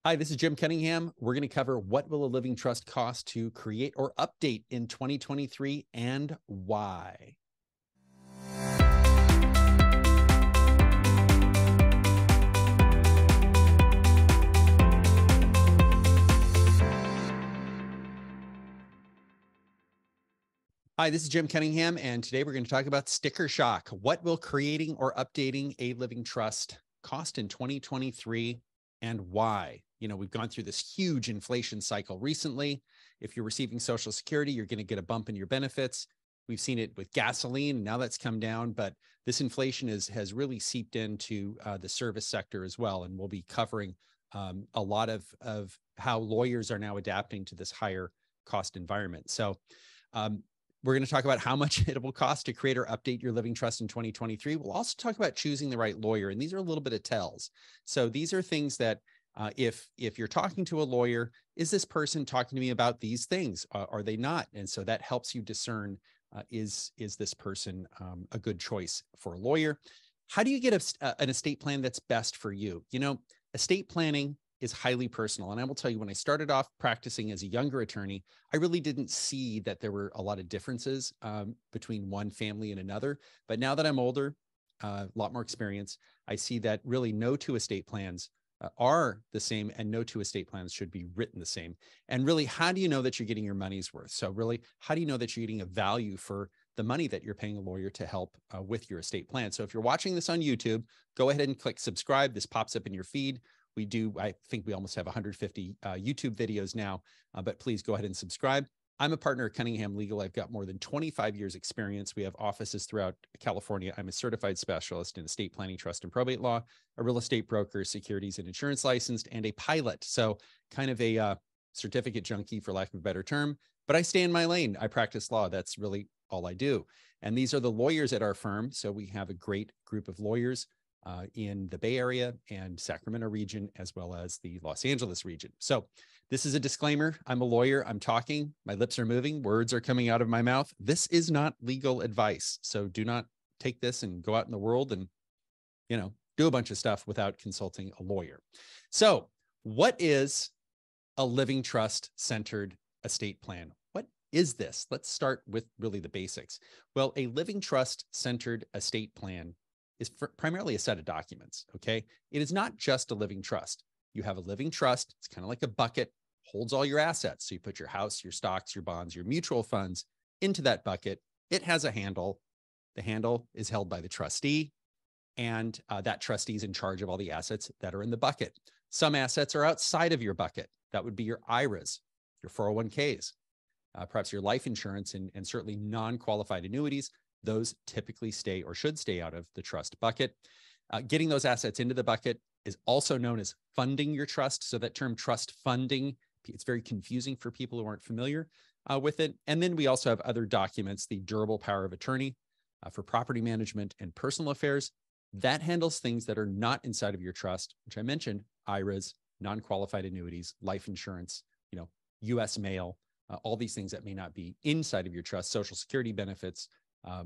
Hi, this is Jim Cunningham. We're going to cover what will a living trust cost to create or update in 2023 and why. Hi, this is Jim Cunningham, and today we're going to talk about sticker shock. What will creating or updating a living trust cost in 2023 and why? You know, we've gone through this huge inflation cycle recently. If you're receiving Social Security, you're going to get a bump in your benefits. We've seen it with gasoline, and now that's come down, but this inflation has really seeped into the service sector as well, and we'll be covering a lot of how lawyers are now adapting to this higher cost environment. So we're going to talk about how much it will cost to create or update your living trust in 2023. We'll also talk about choosing the right lawyer, and these are a little bit of tells. So these are things that if you're talking to a lawyer, is this person talking to me about these things? Are they not? And so that helps you discern, is this person a good choice for a lawyer? How do you get an estate plan that's best for you? You know, estate planning is highly personal. And I will tell you, when I started off practicing as a younger attorney, I really didn't see that there were a lot of differences between one family and another. But now that I'm older, a lot more experience, I see that really no two estate plans are the same, and no two estate plans should be written the same. And really, how do you know that you're getting your money's worth? So really, how do you know that you're getting a value for the money that you're paying a lawyer to help with your estate plan? So if you're watching this on YouTube, go ahead and click subscribe. This pops up in your feed. I think we almost have 150 YouTube videos now, but please go ahead and subscribe. I'm a partner at Cunningham Legal. I've got more than 25 years experience. We have offices throughout California. I'm a certified specialist in estate planning, trust, and probate law, a real estate broker, securities and insurance licensed, and a pilot. So kind of a certificate junkie, for lack of a better term, but I stay in my lane. I practice law. That's really all I do. And these are the lawyers at our firm. So we have a great group of lawyers in the Bay Area and Sacramento region, as well as the Los Angeles region. So this is a disclaimer. I'm a lawyer. I'm talking. My lips are moving. Words are coming out of my mouth. This is not legal advice. So do not take this and go out in the world and, you know, do a bunch of stuff without consulting a lawyer. So what is a living trust centered estate plan? What is this? Let's start with really the basics. Well, a living trust centered estate plan is primarily a set of documents, okay? It is not just a living trust. You have a living trust. It's kind of like a bucket, holds all your assets. So you put your house, your stocks, your bonds, your mutual funds into that bucket. It has a handle. The handle is held by the trustee, and that trustee is in charge of all the assets that are in the bucket. Some assets are outside of your bucket. That would be your IRAs, your 401ks, perhaps your life insurance, and certainly non-qualified annuities. Those typically stay or should stay out of the trust bucket. Getting those assets into the bucket is also known as funding your trust. So that term trust funding, it's very confusing for people who aren't familiar with it. And then we also have other documents, the durable power of attorney for property management and personal affairs. That handles things that are not inside of your trust, which I mentioned: IRAs, non-qualified annuities, life insurance, you know, US mail, all these things that may not be inside of your trust, Social Security benefits,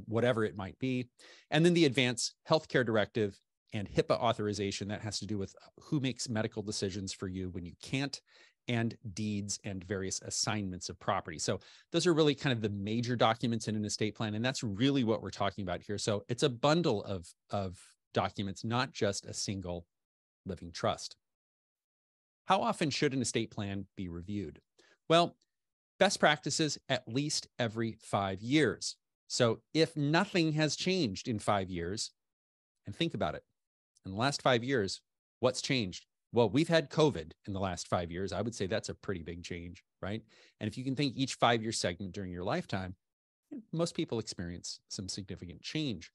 whatever it might be. And then the Advanced Healthcare Directive and HIPAA authorization, that has to do with who makes medical decisions for you when you can't, and deeds and various assignments of property. So those are really kind of the major documents in an estate plan. And that's really what we're talking about here. So it's a bundle of documents, not just a single living trust. How often should an estate plan be reviewed? Well, best practices at least every 5 years. So if nothing has changed in 5 years, and think about it, in the last 5 years, what's changed? Well, we've had COVID in the last 5 years. I would say that's a pretty big change, right? And if you can think each 5-year segment during your lifetime, most people experience some significant change.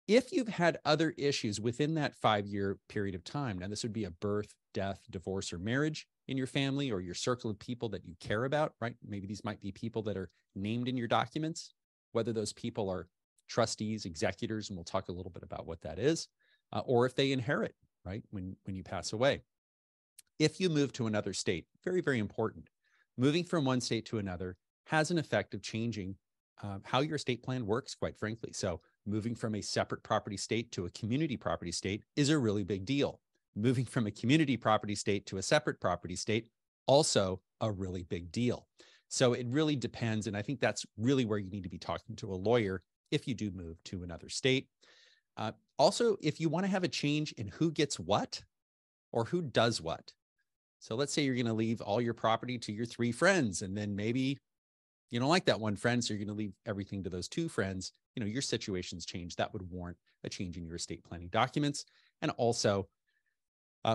If you've had other issues within that 5-year period of time, now this would be a birth, death, divorce, or marriage in your family or your circle of people that you care about, right? Maybe these might be people that are named in your documents, whether those people are trustees, executors, and we'll talk a little bit about what that is, or if they inherit, right, when you pass away. If you move to another state, very, very important, moving from one state to another has an effect of changing how your estate plan works, quite frankly. So moving from a separate property state to a community property state is a really big deal. moving from a community property state to a separate property state, also a really big deal. So it really depends. And I think that's really where you need to be talking to a lawyer if you do move to another state. Also, if you want to have a change in who gets what or who does what. So let's say you're going to leave all your property to your 3 friends, and then maybe you don't like that one friend, so you're going to leave everything to those 2 friends. Your situation's changed. That would warrant a change in your estate planning documents. And also,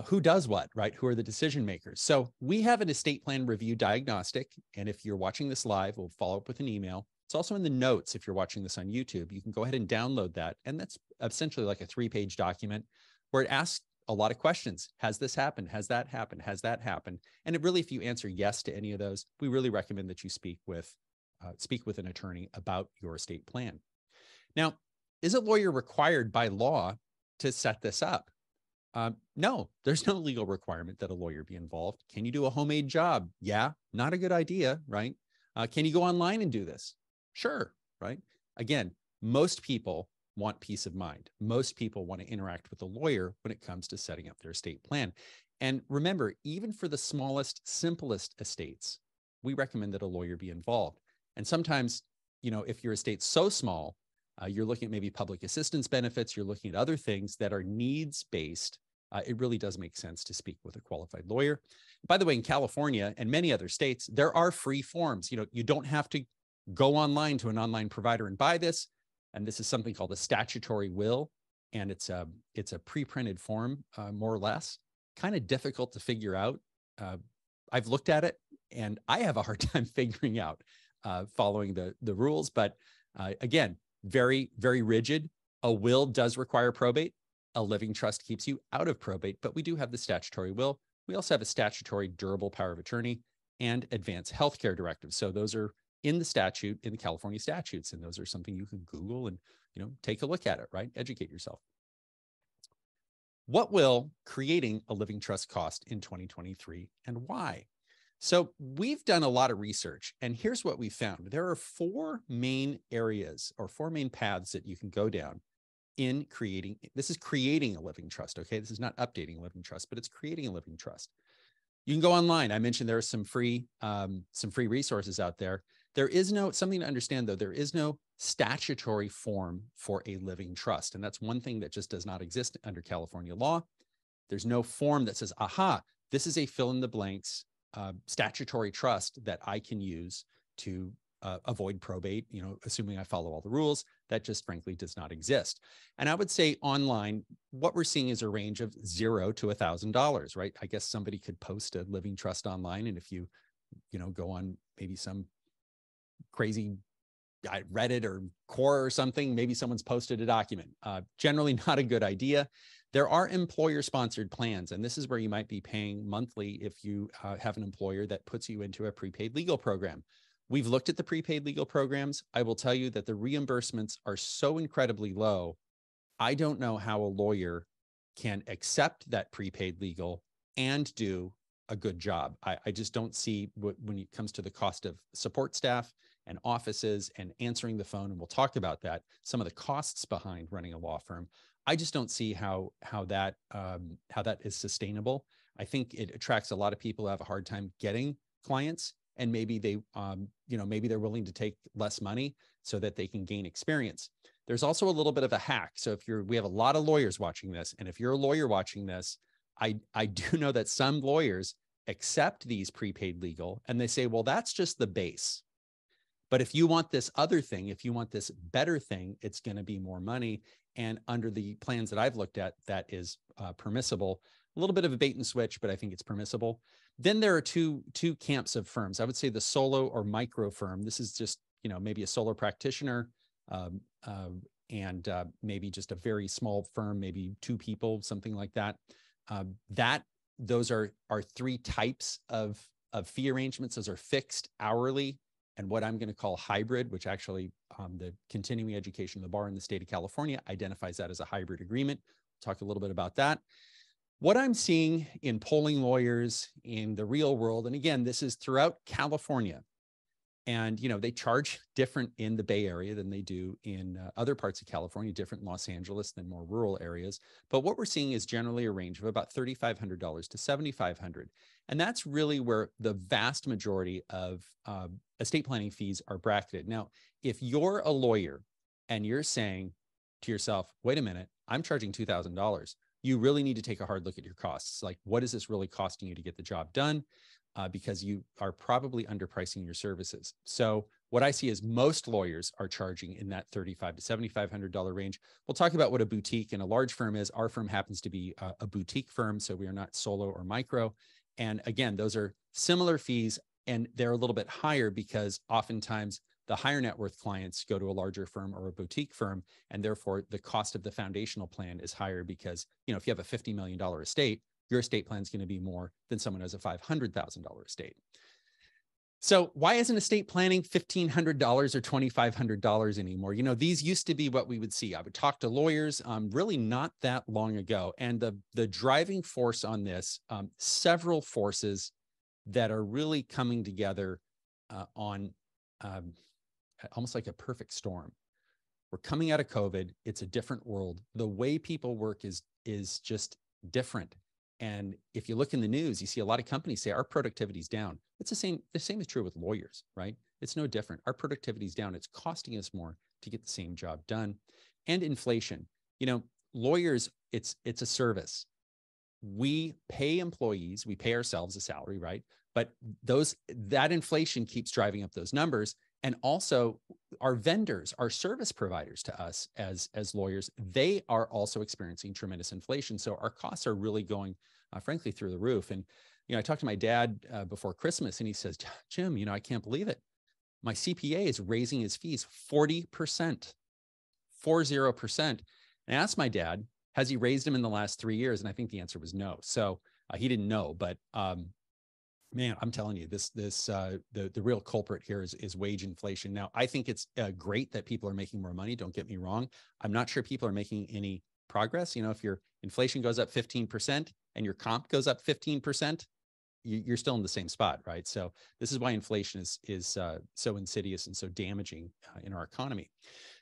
who does what, right? Who are the decision makers? So we have an estate plan review diagnostic. And if you're watching this live, we'll follow up with an email. It's also in the notes. If you're watching this on YouTube, you can go ahead and download that. And that's essentially like a 3-page document where it asks a lot of questions. Has this happened? Has that happened? Has that happened? And it really, if you answer yes to any of those, we really recommend that you speak with an attorney about your estate plan. Now, is a lawyer required by law to set this up? No, there's no legal requirement that a lawyer be involved. Can you do a homemade job? Yeah, not a good idea, right? Can you go online and do this? Sure, right? Again, most people want peace of mind. Most people want to interact with a lawyer when it comes to setting up their estate plan. And remember, even for the smallest, simplest estates, we recommend that a lawyer be involved. And sometimes, if your estate's so small, you're looking at maybe public assistance benefits, you're looking at other things that are needs-based. It really does make sense to speak with a qualified lawyer. By the way, in California and many other states, there are free forms. You don't have to go online to an online provider and buy this. And this is something called a statutory will. And it's a pre-printed form, more or less. Kind of difficult to figure out. I've looked at it and I have a hard time figuring out following the rules. But again, very, very rigid. A will does require probate. A living trust keeps you out of probate, but we do have the statutory will. We also have a statutory durable power of attorney and advanced healthcare directive. So those are in the statute, in the California statutes, and those are something you can Google and take a look at it, right? Educate yourself. What will creating a living trust cost in 2023 and why? So we've done a lot of research, and here's what we found. There are 4 main areas or 4 main paths that you can go down in creating. This is creating a living trust, okay? This is not updating a living trust, but it's creating a living trust. You can go online. I mentioned there are some free resources out there. There is something to understand though, there is no statutory form for a living trust. And that's one thing that just does not exist under California law. There's no form that says, aha, this is a fill in the blanks statutory trust that I can use to avoid probate, assuming I follow all the rules. That just frankly does not exist. And I would say online, what we're seeing is a range of $0 to $1,000, right? I guess somebody could post a living trust online. And if you go on maybe some crazy Reddit or Quora or something, maybe someone's posted a document. Generally not a good idea. There are employer-sponsored plans, and this is where you might be paying monthly if you have an employer that puts you into a prepaid legal program. We've looked at the prepaid legal programs. I will tell you that the reimbursements are so incredibly low. I don't know how a lawyer can accept that prepaid legal and do a good job. I just don't see when it comes to the cost of support staff and offices and answering the phone, and we'll talk about that, some of the costs behind running a law firm. I just don't see how that is sustainable. I think it attracts a lot of people who have a hard time getting clients, and maybe they, maybe they're willing to take less money so that they can gain experience. There's also a little bit of a hack. So we have a lot of lawyers watching this, and if you're a lawyer watching this, I do know that some lawyers accept these prepaid legal and they say, well, that's just the base. But if you want this other thing, if you want this better thing, it's going to be more money. And under the plans that I've looked at, that is permissible. A little bit of a bait and switch, but I think it's permissible. Then there are two camps of firms. I would say the solo or micro firm. This is just, maybe a solo practitioner and maybe just a very small firm, maybe 2 people, something like that. Those are 3 types of fee arrangements. Those are fixed, hourly, and what I'm going to call hybrid, which actually the continuing education of the bar in the state of California identifies that as a hybrid agreement. Talk a little bit about that. What I'm seeing in polling lawyers in the real world, and again, this is throughout California, And, they charge different in the Bay Area than they do in other parts of California, different in Los Angeles than more rural areas. But what we're seeing is generally a range of about $3,500 to $7,500. And that's really where the vast majority of estate planning fees are bracketed. Now, if you're a lawyer and you're saying to yourself, wait a minute, I'm charging $2,000, you really need to take a hard look at your costs. Like, what is this really costing you to get the job done? Because you are probably underpricing your services. So what I see is most lawyers are charging in that $3,500 to $7,500 range. We'll talk about what a boutique and a large firm is. Our firm happens to be a boutique firm, so we are not solo or micro. And again, those are similar fees, and they're a little bit higher because oftentimes the higher net worth clients go to a larger firm or a boutique firm, and therefore the cost of the foundational plan is higher because, if you have a $50 million estate, your estate plan is going to be more than someone who has a $500,000 estate. So why isn't estate planning $1,500 or $2,500 anymore? These used to be what we would see. I would talk to lawyers really not that long ago. And the driving force on this, several forces that are really coming together on almost like a perfect storm. We're coming out of COVID. It's a different world. The way people work is just different. And if you look in the news, you see a lot of companies say our productivity is down. It's the same is true with lawyers, right? It's no different. Our productivity is down. It's costing us more to get the same job done. And inflation, lawyers, it's a service. We pay employees, we pay ourselves a salary, right? But that inflation keeps driving up those numbers. And also our vendors, our service providers to us as lawyers, they are also experiencing tremendous inflation. So our costs are really going, frankly, through the roof. And, I talked to my dad before Christmas, and he says, Jim, I can't believe it. My CPA is raising his fees 40%, 40%. And I asked my dad, has he raised them in the last 3 years? And I think the answer was no. So he didn't know, but man, I'm telling you, the real culprit here is wage inflation. Now, I think it's great that people are making more money. Don't get me wrong. I'm not sure people are making any progress. If your inflation goes up 15% and your comp goes up 15%, you're still in the same spot, right? So this is why inflation is so insidious and so damaging in our economy.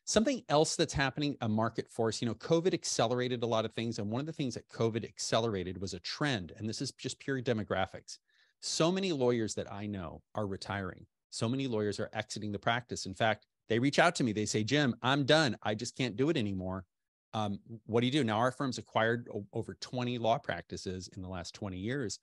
Something else that's happening, a market force, COVID accelerated a lot of things. And one of the things that COVID accelerated was a trend, and this is just pure demographics. So many lawyers that I know are retiring. So many lawyers are exiting the practice. In fact, they reach out to me. They say, Jim, I'm done. I just can't do it anymore. What do you do? Now, our firm's acquired over 20 law practices in the last 20 years,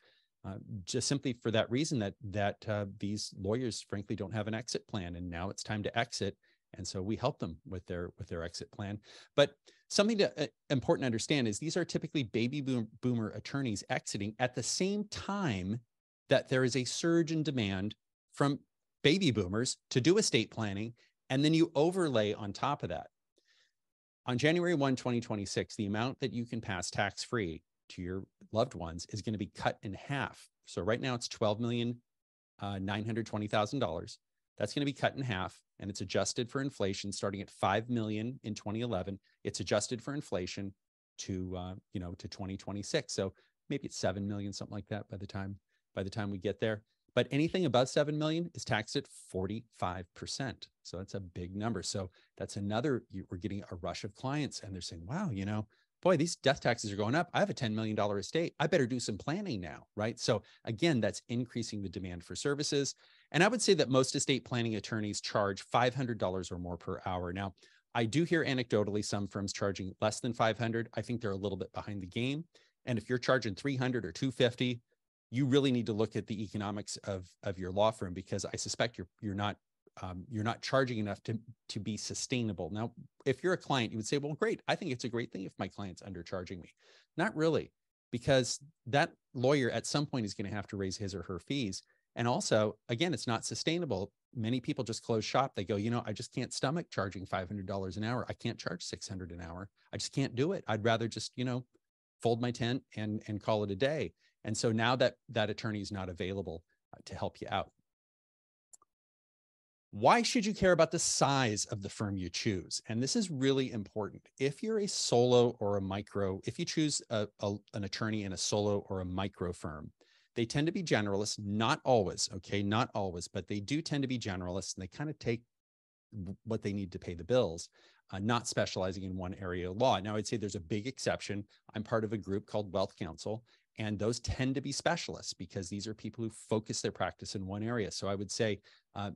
just simply for that reason that these lawyers, frankly, don't have an exit plan. And now it's time to exit. And so we help them with their exit plan. But something important to understand is these are typically baby boomer attorneys exiting at the same time that there is a surge in demand from baby boomers to do estate planning. And then you overlay on top of that. On January 1, 2026, the amount that you can pass tax-free to your loved ones is going to be cut in half. So right now it's $12,920,000. That's going to be cut in half, and it's adjusted for inflation starting at $5 million in 2011. It's adjusted for inflation to 2026. So maybe it's 7 million, something like that by the time we get there. But anything above 7 million is taxed at 45%. So that's a big number. So that's we're getting a rush of clients, and they're saying, wow, boy, these death taxes are going up. I have a $10 million estate. I better do some planning now, right? So again, that's increasing the demand for services. And I would say that most estate planning attorneys charge $500 or more per hour. Now, I do hear anecdotally some firms charging less than $500. I think they're a little bit behind the game. And if you're charging $300 or $250, you really need to look at the economics of your law firm, because I suspect you're not charging enough to be sustainable. Now, if you're a client, you would say, well, great. I think it's a great thing if my client's undercharging me. Not really, because that lawyer at some point is going to have to raise his or her fees. And also, again, it's not sustainable. Many people just close shop. They go, I just can't stomach charging $500 an hour. I can't charge $600 an hour. I just can't do it. I'd rather just, fold my tent and call it a day. And so now that attorney is not available to help you out. Why should you care about the size of the firm you choose? And this is really important. If you're a solo or a micro, if you choose an attorney in a solo or a micro firm, They tend to be generalists, not always, okay, not always, but they do tend to be generalists, and they kind of take what they need to pay the bills, not specializing in one area of law. Now, I'd say there's a big exception. I'm part of a group called Wealth Counsel, and those tend to be specialists because these are people who focus their practice in one area. So I would say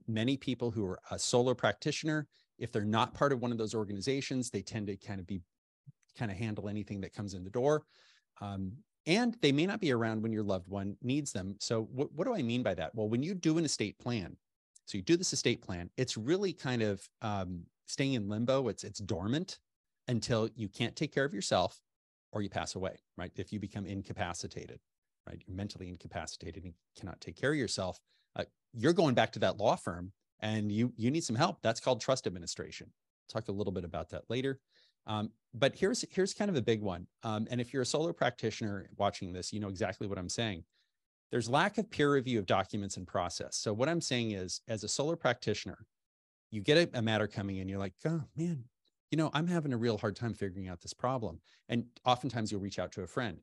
many people who are a solo practitioner, if they're not part of one of those organizations, they tend to kind of handle anything that comes in the door. And they may not be around when your loved one needs them. So what do I mean by that? Well, when you do an estate plan, so you do this estate plan, it's really kind of staying in limbo. It's dormant until you can't take care of yourself or you pass away, right? If you become incapacitated, right? You're mentally incapacitated and cannot take care of yourself. You're going back to that law firm and you need some help. That's called trust administration. Talk a little bit about that later. But here's kind of a big one. And if you're a solo practitioner watching this, you know exactly what I'm saying. There's lack of peer review of documents and process. So what I'm saying is, as a solo practitioner, you get a matter coming in, you're like, oh man, you know, I'm having a real hard time figuring out this problem. And oftentimes you'll reach out to a friend.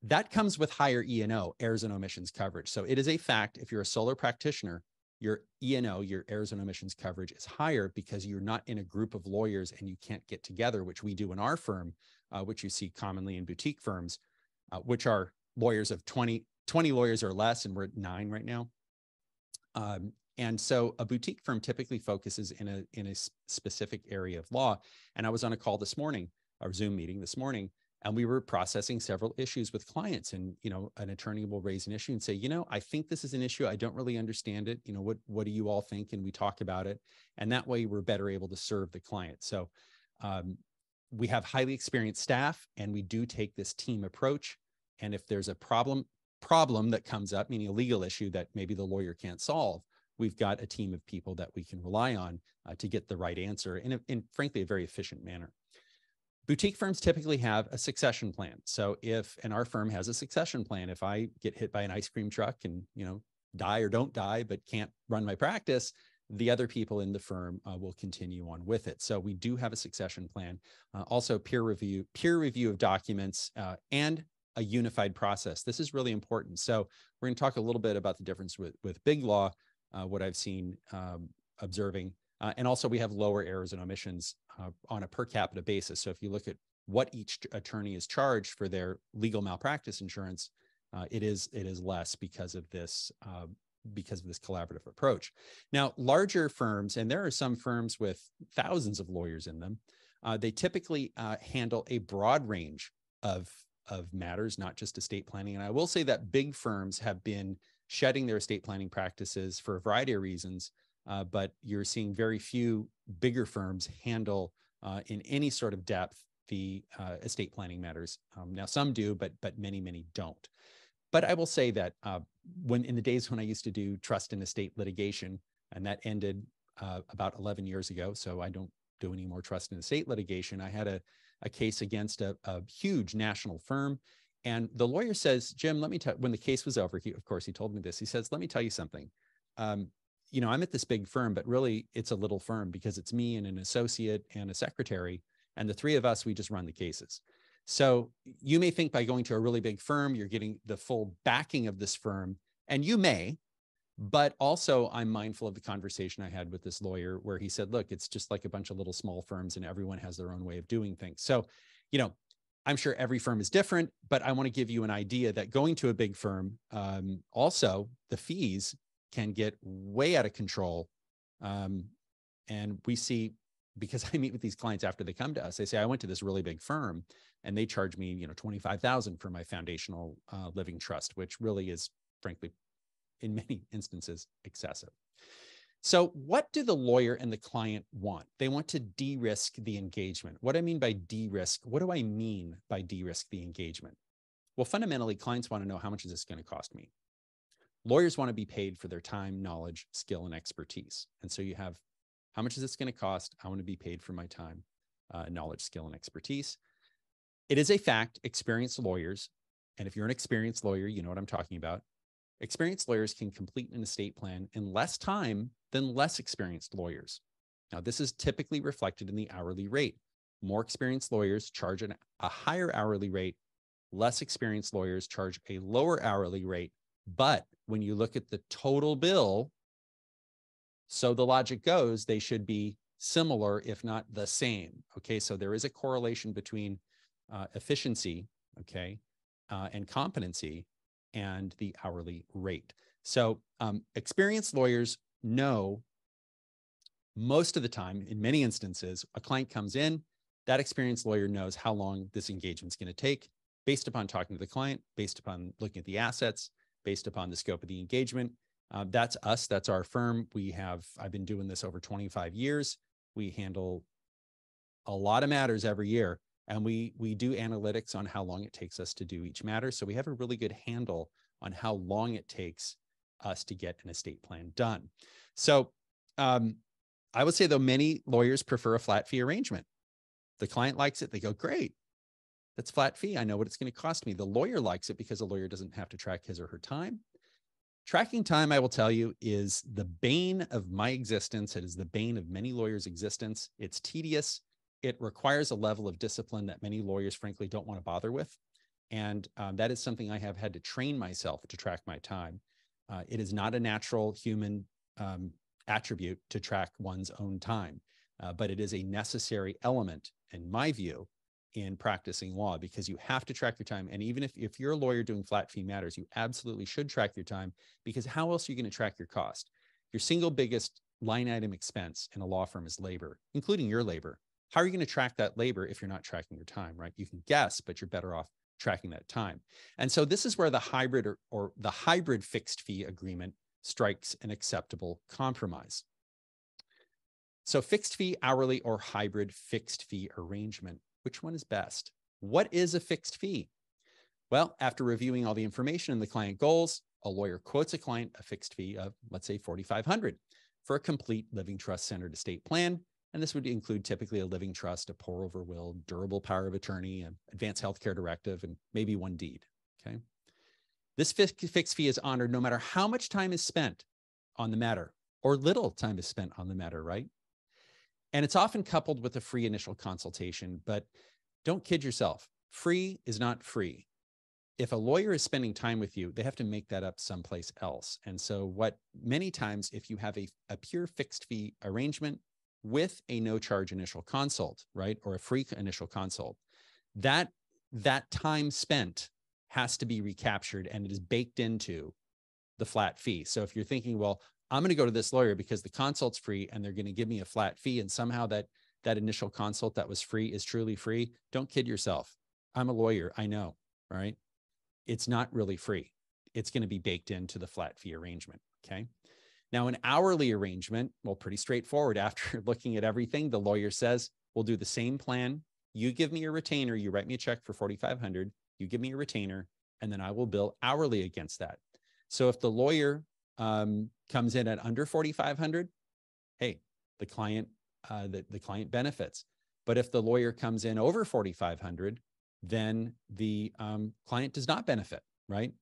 That comes with higher E&O, errors and omissions coverage. So it is a fact, if you're a solo practitioner, your E&O, your errors and omissions coverage is higher because you're not in a group of lawyers and you can't get together, which we do in our firm, which you see commonly in boutique firms, which are lawyers of 20 lawyers or less, and we're at 9 right now. And so a boutique firm typically focuses in a specific area of law. And I was on a call this morning, our Zoom meeting this morning, and we were processing several issues with clients. And, you know, an attorney will raise an issue and say, you know, I think this is an issue. I don't really understand it. You know, what do you all think? And we talk about it. And that way we're better able to serve the client. So we have highly experienced staff, and we do take this team approach. And if there's a problem that comes up, meaning a legal issue that maybe the lawyer can't solve, we've got a team of people that we can rely on to get the right answer in frankly, a very efficient manner. Boutique firms typically have a succession plan. So and our firm has a succession plan. If I get hit by an ice cream truck and, you know, die or don't die, but can't run my practice, the other people in the firm will continue on with it. So we do have a succession plan. Also peer review of documents and a unified process. This is really important. So we're going to talk a little bit about the difference with big law, what I've seen observing. And also we have lower errors and omissions on a per capita basis. So if you look at what each attorney is charged for their legal malpractice insurance, it is less because of this collaborative approach. Now, larger firms, and there are some firms with thousands of lawyers in them, they typically handle a broad range of matters, not just estate planning. And I will say that big firms have been shedding their estate planning practices for a variety of reasons, but you're seeing very few bigger firms handle in any sort of depth the estate planning matters. Now, some do, but many, many don't. But I will say that in the days when I used to do trust and estate litigation, and that ended about 11 years ago, so I don't do any more trust and estate litigation, I had a case against a huge national firm. And the lawyer says, Jim, let me tell you, when the case was over, of course, he told me this. He says, let me tell you something. You know, I'm at this big firm, but really it's a little firm because it's me and an associate and a secretary. And the three of us, we just run the cases. So you may think by going to a really big firm, you're getting the full backing of this firm, and you may, but also I'm mindful of the conversation I had with this lawyer where he said, look, it's just like a bunch of little small firms and everyone has their own way of doing things. So, you know, I'm sure every firm is different, but I want to give you an idea that going to a big firm, also the fees can get way out of control. And we see, because I meet with these clients after they come to us, they say, I went to this really big firm and they charge me, you know, $25,000 for my foundational living trust, which really is, frankly, in many instances, excessive. So what do the lawyer and the client want? They want to de-risk the engagement. What I mean by de-risk, what do I mean by de-risk the engagement? Well, fundamentally, clients want to know, how much is this going to cost me? Lawyers want to be paid for their time, knowledge, skill, and expertise. And so you have, how much is this going to cost? I want to be paid for my time, knowledge, skill, and expertise. It is a fact, experienced lawyers, and if you're an experienced lawyer, you know what I'm talking about. Experienced lawyers can complete an estate plan in less time than less experienced lawyers. Now, this is typically reflected in the hourly rate. More experienced lawyers charge a higher hourly rate. less experienced lawyers charge a lower hourly rate. But when you look at the total bill, so the logic goes, they should be similar, if not the same. Okay, so there is a correlation between efficiency, okay, and competency and the hourly rate. So experienced lawyers know most of the time, in many instances, a client comes in, that experienced lawyer knows how long this engagement is going to take based upon talking to the client, based upon looking at the assets, based upon the scope of the engagement. That's us. That's our firm. I've been doing this over 25 years. We handle a lot of matters every year, and we do analytics on how long it takes us to do each matter. So we have a really good handle on how long it takes us to get an estate plan done. So I would say, though, many lawyers prefer a flat fee arrangement. The client likes it. They go, great, that's flat fee. I know what it's going to cost me. The lawyer likes it because the lawyer doesn't have to track his or her time. Tracking time, I will tell you, is the bane of my existence. It is the bane of many lawyers' existence. It's tedious. It requires a level of discipline that many lawyers, frankly, don't want to bother with. And that is something I have had to train myself to track my time. It is not a natural human attribute to track one's own time, but it is a necessary element, in my view, in practicing law, because you have to track your time. And even if you're a lawyer doing flat fee matters, you absolutely should track your time, because how else are you going to track your cost? Your single biggest line item expense in a law firm is labor, including your labor. How are you going to track that labor if you're not tracking your time, right? You can guess, but you're better off tracking that time. And so this is where the hybrid or the hybrid fixed fee agreement strikes an acceptable compromise. So fixed fee, hourly, or hybrid fixed fee arrangement. Which one is best? What is a fixed fee? Well, after reviewing all the information and the client goals, a lawyer quotes a client a fixed fee of, let's say, $4,500 for a complete living trust-centered estate plan. And this would include typically a living trust, a pour-over will, durable power of attorney, an advanced healthcare directive, and maybe one deed, okay? This fixed fee is honored no matter how much time is spent on the matter, or little time is spent on the matter, right? And it's often coupled with a free initial consultation, but don't kid yourself. Free is not free. If a lawyer is spending time with you, they have to make that up someplace else. And so many times, if you have a pure fixed fee arrangement with a no charge initial consult, right, or a free initial consult, that time spent has to be recaptured, and it is baked into the flat fee. So if you're thinking, well, I'm going to go to this lawyer because the consult's free and they're going to give me a flat fee, and somehow that initial consult that was free is truly free, don't kid yourself. I'm a lawyer. I know, right? It's not really free. It's going to be baked into the flat fee arrangement, okay? Now, an hourly arrangement, well, pretty straightforward. After looking at everything, the lawyer says, we'll do the same plan. You give me a retainer. You write me a check for $4,500. You give me a retainer, and then I will bill hourly against that. So if the lawyer comes in at under $4,500, hey, the client benefits. But if the lawyer comes in over $4,500, then the client does not benefit, right?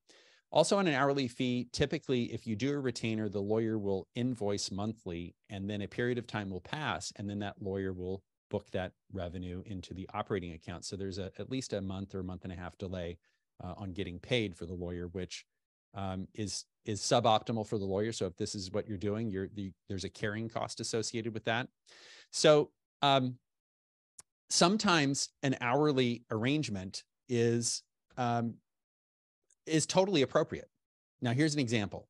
Also, on an hourly fee, typically, if you do a retainer, the lawyer will invoice monthly, and then a period of time will pass, and then that lawyer will book that revenue into the operating account. So there's at least a month or month and a half delay on getting paid for the lawyer, which is suboptimal for the lawyer. So if this is what you're doing, there's a carrying cost associated with that. So sometimes an hourly arrangement is totally appropriate. Now, here's an example.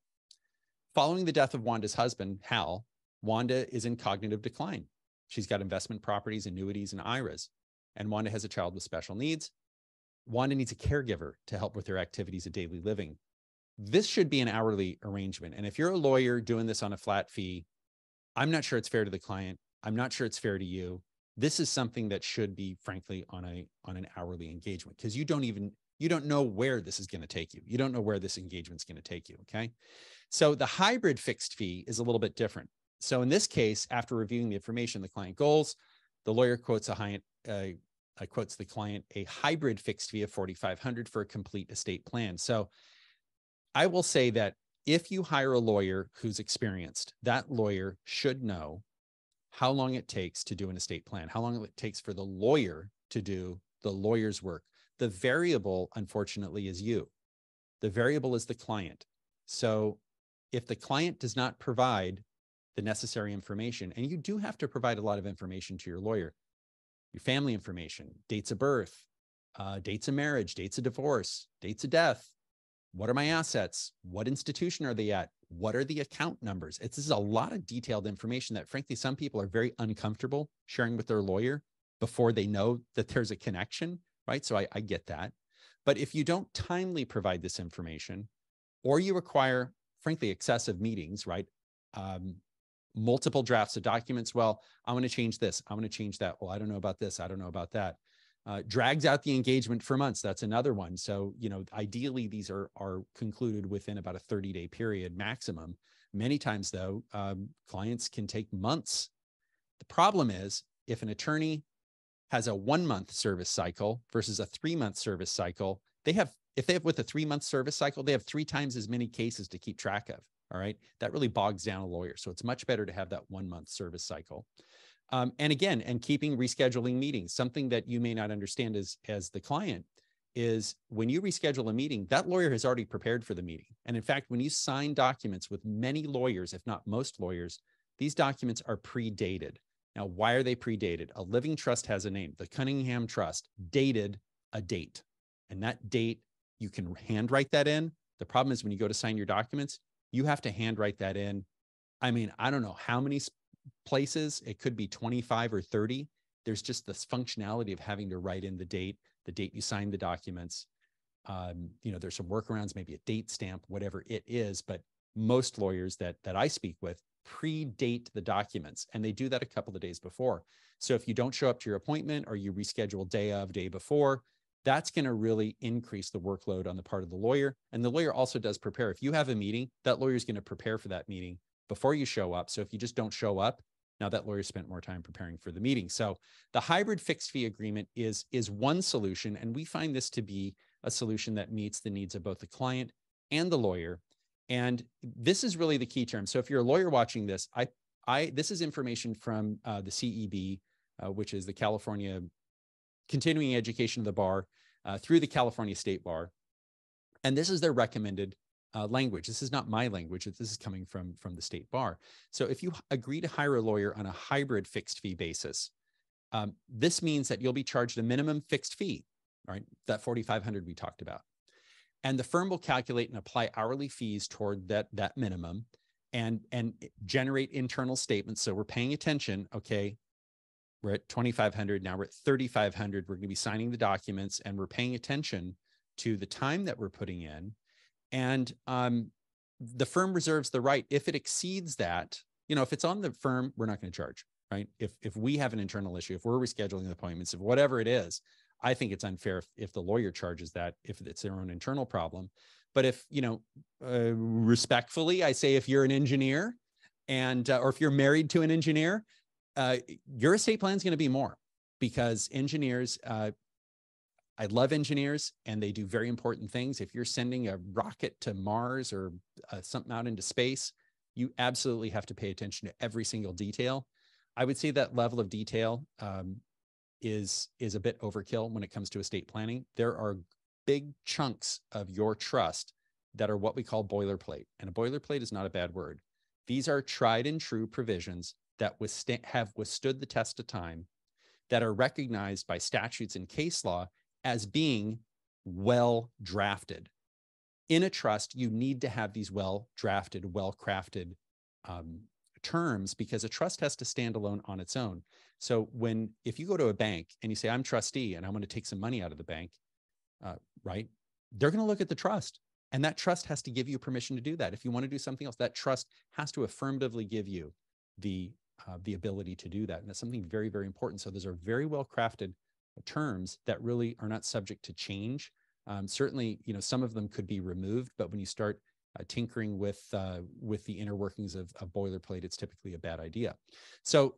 Following the death of Wanda's husband, Hal, Wanda is in cognitive decline. She's got investment properties, annuities, and IRAs. And Wanda has a child with special needs. Wanda needs a caregiver to help with her activities of daily living. This should be an hourly arrangement. And if you're a lawyer doing this on a flat fee, I'm not sure it's fair to the client. I'm not sure it's fair to you. This is something that should be, frankly, on an hourly engagement, because you don't know where this is going to take you. You don't know where this engagement's going to take you, okay? So the hybrid fixed fee is a little bit different. So in this case, after reviewing the information, the client goals, the lawyer quotes the client a hybrid fixed fee of $4,500 for a complete estate plan. So I will say that if you hire a lawyer who's experienced, that lawyer should know how long it takes to do an estate plan, how long it takes for the lawyer to do the lawyer's work, The variable, unfortunately, is you. The variable is the client. So if the client does not provide the necessary information, and you do have to provide a lot of information to your lawyer, your family information, dates of birth, dates of marriage, dates of divorce, dates of death. What are my assets? What institution are they at? What are the account numbers? This is a lot of detailed information that, frankly, some people are very uncomfortable sharing with their lawyer before they know that there's a connection, right? So I get that. But if you don't timely provide this information, or you require, frankly, excessive meetings, right? Multiple drafts of documents. Well, I want to change this. I want to change that. Well, I don't know about this. I don't know about that. Drags out the engagement for months. That's another one. So, ideally, these are concluded within about a 30-day period maximum. Many times, though, clients can take months. The problem is if an attorney has a 1-month service cycle versus a 3-month service cycle, if they have with a 3-month service cycle, they have 3 times as many cases to keep track of. All right. That really bogs down a lawyer. So it's much better to have that 1-month service cycle. And keeping rescheduling meetings. Something that you may not understand as the client is when you reschedule a meeting, that lawyer has already prepared for the meeting. And in fact, when you sign documents with many lawyers, if not most lawyers, these documents are predated. Now, why are they predated? A living trust has a name. The Cunningham Trust dated a date. And that date, you can handwrite that in. The problem is when you go to sign your documents, you have to handwrite that in. I mean, I don't know how many places. It could be 25 or 30. There's just this functionality of having to write in the date you signed the documents. There's some workarounds, maybe a date stamp, whatever it is. But most lawyers that I speak with predate the documents, and they do that a couple of days before. So if you don't show up to your appointment or you reschedule day before, that's going to really increase the workload on the part of the lawyer. And the lawyer also does prepare. If you have a meeting, that lawyer is going to prepare for that meeting before you show up. So if you just don't show up, now that lawyer spent more time preparing for the meeting. So the hybrid fixed fee agreement is one solution. And we find this to be a solution that meets the needs of both the client and the lawyer. And this is really the key term. So if you're a lawyer watching this, this is information from the CEB, which is the California Continuing Education of the Bar, through the California State Bar. And this is their recommended language. This is not my language. This is coming from the State Bar. So if you agree to hire a lawyer on a hybrid fixed fee basis, this means that you'll be charged a minimum fixed fee, right? That $4,500 we talked about. And the firm will calculate and apply hourly fees toward that minimum and generate internal statements. So we're paying attention. Okay, we're at $2,500. Now we're at $3,500. We're going to be signing the documents, and we're paying attention to the time that we're putting in. And the firm reserves the right, if it exceeds that, if it's on the firm, we're not going to charge, right? If we have an internal issue, if we're rescheduling appointments, if whatever it is, I think it's unfair if the lawyer charges that, if it's their own internal problem. But if, respectfully, I say, if you're an engineer or if you're married to an engineer, your estate plan is going to be more, because engineers, I love engineers and they do very important things. If you're sending a rocket to Mars or something out into space, you absolutely have to pay attention to every single detail. I would say that level of detail is a bit overkill when it comes to estate planning. There are big chunks of your trust that are what we call boilerplate. And a boilerplate is not a bad word. These are tried and true provisions that have withstood the test of time, that are recognized by statutes and case law as being well drafted. In a trust, you need to have these well drafted, well crafted terms, because a trust has to stand alone on its own. So if you go to a bank and you say, I'm trustee and I want to take some money out of the bank, right? They're going to look at the trust, and that trust has to give you permission to do that. If you want to do something else, that trust has to affirmatively give you the ability to do that. And that's something very, very important. So those are very well crafted terms that really are not subject to change. Certainly, some of them could be removed, but when you start tinkering with the inner workings of boilerplate, it's typically a bad idea. So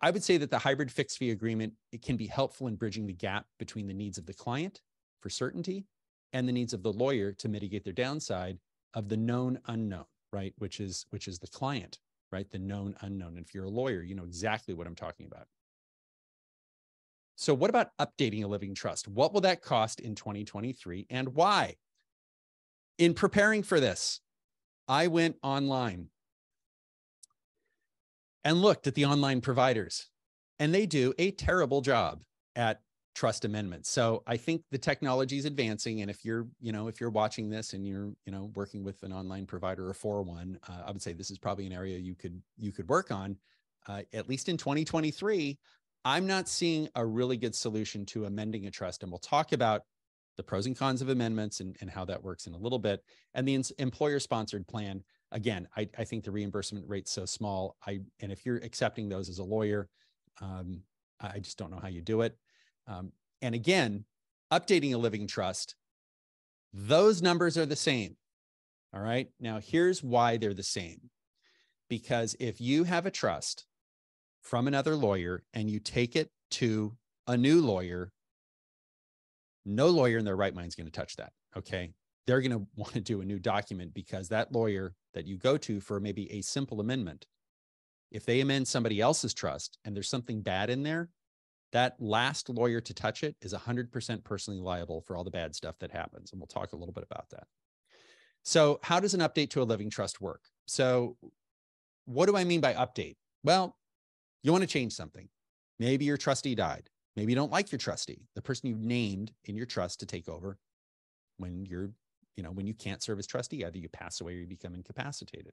I would say that the hybrid fixed fee agreement, it can be helpful in bridging the gap between the needs of the client for certainty and the needs of the lawyer to mitigate their downside of the known unknown, right? Which is the client, right? The known unknown. And if you're a lawyer, you know exactly what I'm talking about. So what about updating a living trust? What will that cost in 2023 and why? In preparing for this, I went online and looked at the online providers, and they do a terrible job at trust amendments. So I think the technology is advancing. And if you're watching this and you're, working with an online provider or for one, I would say this is probably an area you could work on. At least in 2023, I'm not seeing a really good solution to amending a trust. And we'll talk about the pros and cons of amendments and how that works in a little bit. And the employer-sponsored plan, again, I think the reimbursement rate's so small. And if you're accepting those as a lawyer, I just don't know how you do it. And again, updating a living trust, those numbers are the same. All right. Now, here's why they're the same. Because if you have a trust from another lawyer and you take it to a new lawyer, no lawyer in their right mind is going to touch that. Okay. They're going to want to do a new document because that lawyer that you go to for maybe a simple amendment, if they amend somebody else's trust and there's something bad in there, that last lawyer to touch it is 100% personally liable for all the bad stuff that happens. And we'll talk a little bit about that. So how does an update to a living trust work? So what do I mean by update? Well, you want to change something. Maybe your trustee died. Maybe you don't like your trustee, the person you've named in your trust to take over when when you can't serve as trustee, either you pass away or you become incapacitated.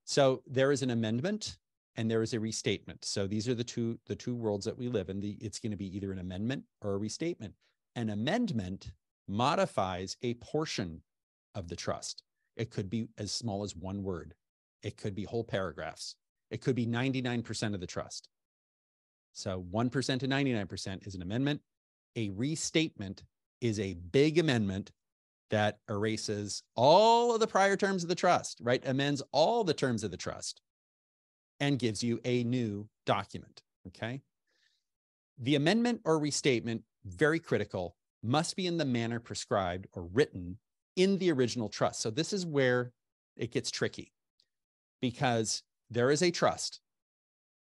So there is an amendment and there is a restatement. So these are the two worlds that we live in. It's going to be either an amendment or a restatement. An amendment modifies a portion of the trust. It could be as small as one word. It could be whole paragraphs. It could be 99% of the trust. So 1% to 99% is an amendment. A restatement is a big amendment that erases all of the prior terms of the trust, right? Amends all the terms of the trust and gives you a new document, okay? The amendment or restatement, very critical, must be in the manner prescribed or written in the original trust. So this is where it gets tricky because there is a trust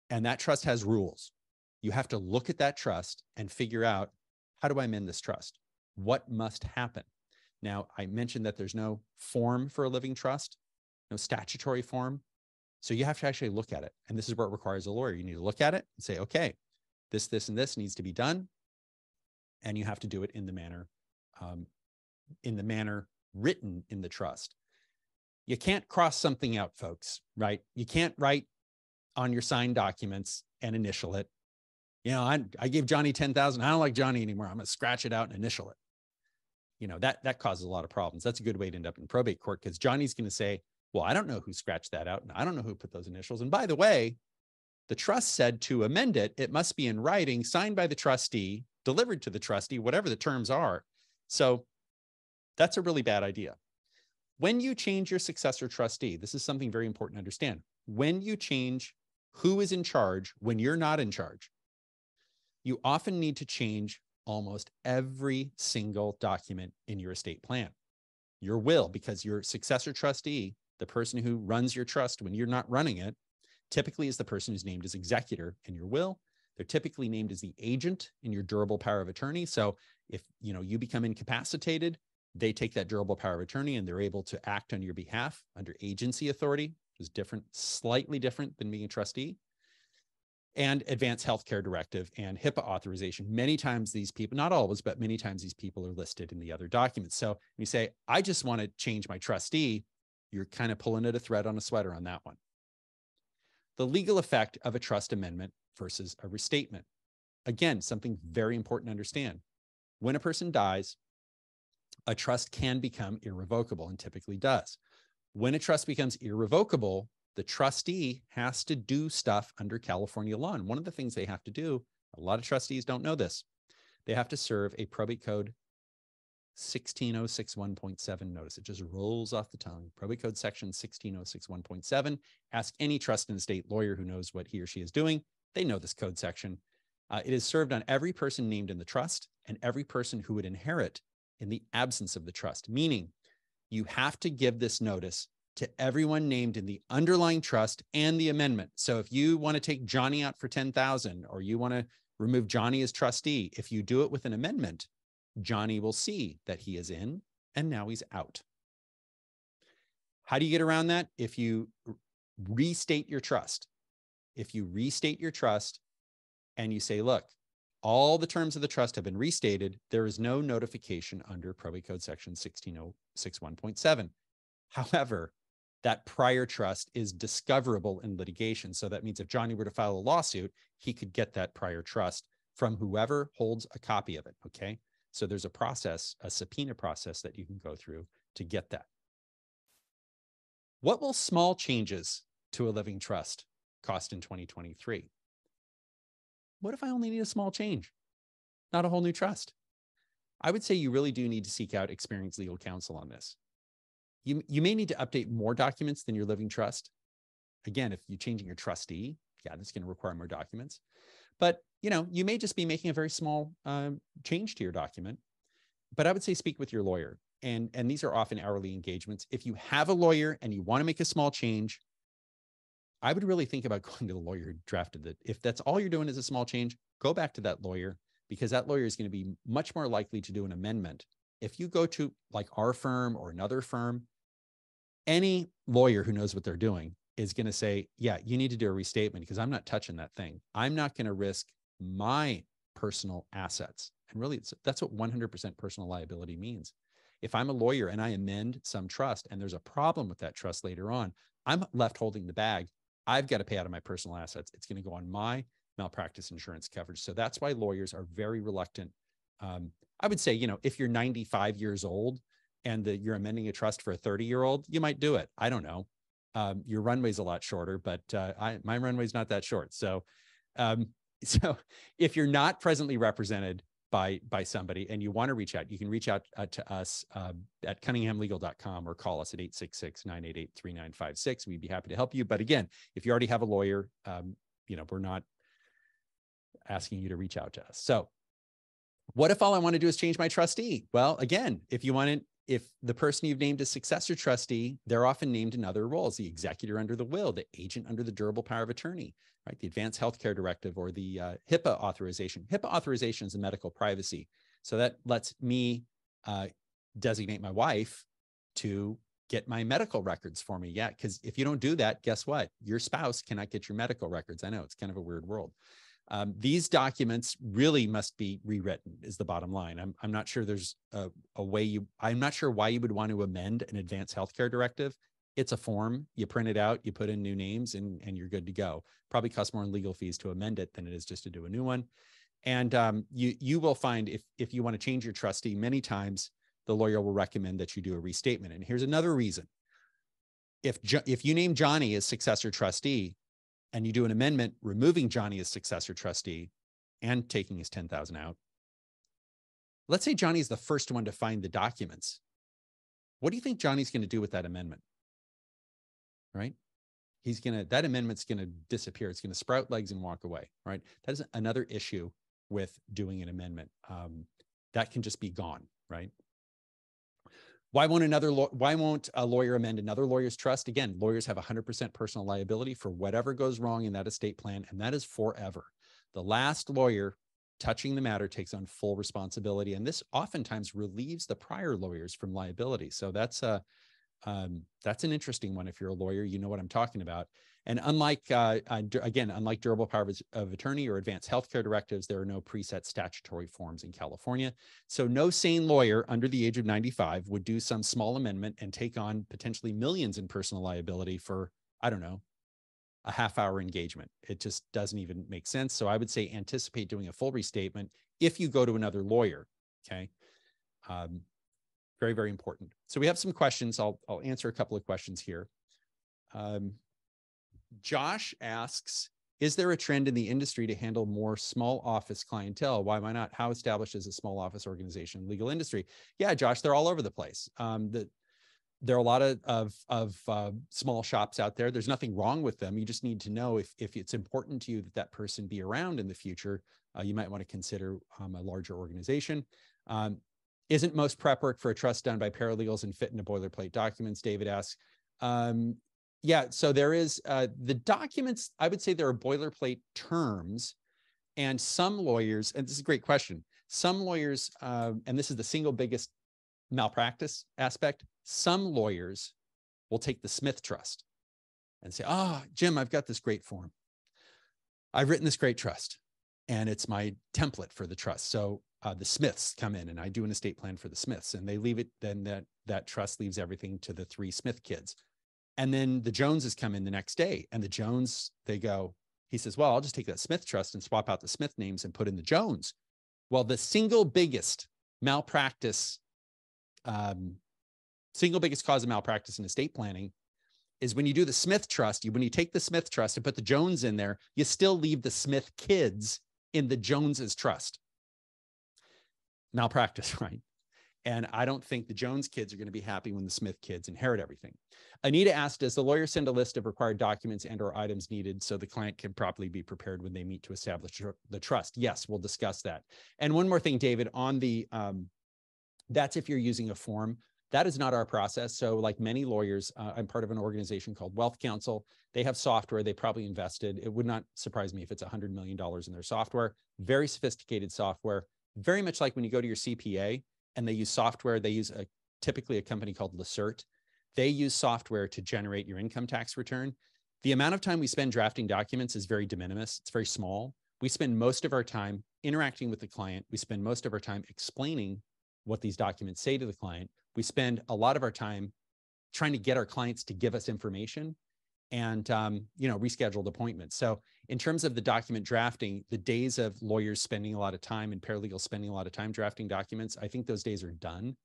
and that trust has rules. You have to look at that trust and figure out, how do I amend this trust? What must happen? Now, I mentioned that there's no form for a living trust, no statutory form. So you have to actually look at it. And this is where it requires a lawyer. You need to look at it and say, okay, this, and this needs to be done. And you have to do it in the manner written in the trust. You can't cross something out, folks, right? You can't write on your signed documents and initial it. I gave Johnny $10,000. I don't like Johnny anymore. I'm going to scratch it out and initial it. That causes a lot of problems. That's a good way to end up in probate court because Johnny's going to say, well, I don't know who scratched that out. And I don't know who put those initials. And by the way, the trust said to amend it, it must be in writing, signed by the trustee, delivered to the trustee, whatever the terms are. So that's a really bad idea. When you change your successor trustee, this is something very important to understand. When you change who is in charge when you're not in charge, you often need to change almost every single document in your estate plan. Your will, because your successor trustee, the person who runs your trust when you're not running it, typically is the person who's named as executor in your will. They're typically named as the agent in your durable power of attorney. So if you become incapacitated, they take that durable power of attorney and they're able to act on your behalf under agency authority, which is different, slightly different than being a trustee. And advanced healthcare directive and HIPAA authorization. Many times these people, not always, but many times these people are listed in the other documents. So when you say, I just want to change my trustee, you're kind of pulling at a thread on a sweater on that one. The legal effect of a trust amendment versus a restatement. Again, something very important to understand. When a person dies, a trust can become irrevocable and typically does. When a trust becomes irrevocable, the trustee has to do stuff under California law. And one of the things they have to do, a lot of trustees don't know this, they have to serve a probate code 16061.7 notice. It just rolls off the tongue. Probate code section 16061.7. Ask any trust and estate lawyer who knows what he or she is doing. They know this code section. It is served on every person named in the trust and every person who would inherit in the absence of the trust, meaning you have to give this notice to everyone named in the underlying trust and the amendment. So if you want to take Johnny out for $10,000 or you want to Remove Johnny as trustee. If you do it with an amendment, Johnny will see that he is in and now he's out. How do you get around that? If you restate your trust. If you restate your trust and you say, look, all the terms of the trust have been restated, there is no notification under Probate Code section 16061.7. However, that prior trust is discoverable in litigation. So that means if Johnny were to file a lawsuit, he could get that prior trust from whoever holds a copy of it, okay? So there's a process, a subpoena process that you can go through to get that. What will small changes to a living trust cost in 2023? What if I only need a small change, not a whole new trust? I would say you really do need to seek out experienced legal counsel on this. You may need to update more documents than your living trust. Again, if you're changing your trustee, yeah, that's going to require more documents. But you may just be making a very small change to your document. But I would say speak with your lawyer. And these are often hourly engagements. If you have a lawyer and you want to make a small change, I would really think about going to the lawyer who drafted it. If that's all you're doing is a small change, go back to that lawyer, because that lawyer is going to be much more likely to do an amendment. If you go to like our firm or another firm, any lawyer who knows what they're doing is going to say, yeah, you need to do a restatement because I'm not touching that thing. I'm not going to risk my personal assets. And really, that's what 100% personal liability means. If I'm a lawyer and I amend some trust and there's a problem with that trust later on, I'm left holding the bag. I've got to pay out of my personal assets. It's going to go on my malpractice insurance coverage. So that's why lawyers are very reluctant. I would say, if you're 95 years old and you're amending a trust for a 30-year-old, you might do it. I don't know. Your runway's a lot shorter, but my runway's not that short. So if you're not presently represented by somebody and you want to reach out, you can reach out to us at CunninghamLegal.com or call us at 866-988-3956. We'd be happy to help you. But again, if you already have a lawyer, we're not asking you to reach out to us. So what if all I want to do is change my trustee? Well, again, if the person you've named as successor trustee, they're often named in other roles: the executor under the will, the agent under the durable power of attorney, right? The advanced healthcare directive, or the HIPAA authorization. HIPAA authorization is a medical privacy. So that lets me designate my wife to get my medical records for me. Yeah, because if you don't do that, guess what? Your spouse cannot get your medical records. I know it's kind of a weird world. These documents really must be rewritten, is the bottom line. I'm not sure there's a way I'm not sure why you would want to amend an advanced healthcare directive. It's a form, you print it out, you put in new names, and you're good to go. Probably costs more in legal fees to amend it than it is just to do a new one. And you will find if you want to change your trustee, many times the lawyer will recommend that you do a restatement. And here's another reason. If you name Johnny as successor trustee, and you do an amendment removing Johnny as successor trustee and taking his $10,000 out, let's say Johnny's the first one to find the documents. What do you think Johnny's going to do with that amendment? Right? That amendment's going to disappear. It's going to sprout legs and walk away, right? That is another issue with doing an amendment. That can just be gone, right? Why won't a lawyer amend another lawyer's trust? Again, lawyers have 100% personal liability for whatever goes wrong in that estate plan, and that is forever. The last lawyer touching the matter takes on full responsibility, and this oftentimes relieves the prior lawyers from liability. So that's an interesting one. If you're a lawyer, you know what I'm talking about. And unlike durable power of attorney or advanced healthcare directives, there are no preset statutory forms in California. So no sane lawyer under the age of 95 would do some small amendment and take on potentially millions in personal liability for, I don't know, a half-hour engagement. It just doesn't even make sense. So I would say anticipate doing a full restatement if you go to another lawyer, okay? Very, very important. So we have some questions. I'll answer a couple of questions here. Josh asks, is there a trend in the industry to handle more small office clientele? Why not? How established is a small office organization in the legal industry? Yeah, Josh, they're all over the place. There are a lot of small shops out there. There's nothing wrong with them. You just need to know if it's important to you that person be around in the future, you might want to consider a larger organization. Isn't most prep work for a trust done by paralegals and fit into boilerplate documents? David asks. Yeah, so there is the documents. I would say there are boilerplate terms, And some lawyers, and this is a great question, some lawyers, and this is the single biggest malpractice aspect, some lawyers will take the Smith Trust and say, oh, Jim, I've got this great form. I've written this great trust, and it's my template for the trust. So the Smiths come in, and I do an estate plan for the Smiths, and they leave it, then that trust leaves everything to the 3 Smith kids. And then the Joneses come in the next day, and the Jones, they go, he says, well, I'll just take that Smith Trust and swap out the Smith names and put in the Jones. Well, the single biggest malpractice, single biggest cause of malpractice in estate planning is when you do the Smith Trust, when you take the Smith Trust and put the Jones in there, you still leave the Smith kids in the Joneses Trust. Malpractice, right? And I don't think the Jones kids are going to be happy when the Smith kids inherit everything. Anita asked, does the lawyer send a list of required documents and or items needed so the client can properly be prepared when they meet to establish the trust? Yes, we'll discuss that. And one more thing, David, on the, that's if you're using a form. That is not our process. So like many lawyers, I'm part of an organization called Wealth Counsel. They have software they probably invested. It would not surprise me if it's $100 million in their software. Very sophisticated software, very much like when you go to your CPA and they use software. They use typically a company called Lacert. They use software to generate your income tax return. The amount of time we spend drafting documents is very de minimis. It's very small. We spend most of our time interacting with the client. We spend most of our time explaining what these documents say to the client. We spend a lot of our time trying to get our clients to give us information and, rescheduled appointments. So in terms of the document drafting, the days of lawyers spending a lot of time and paralegals spending a lot of time drafting documents, I think those days are done,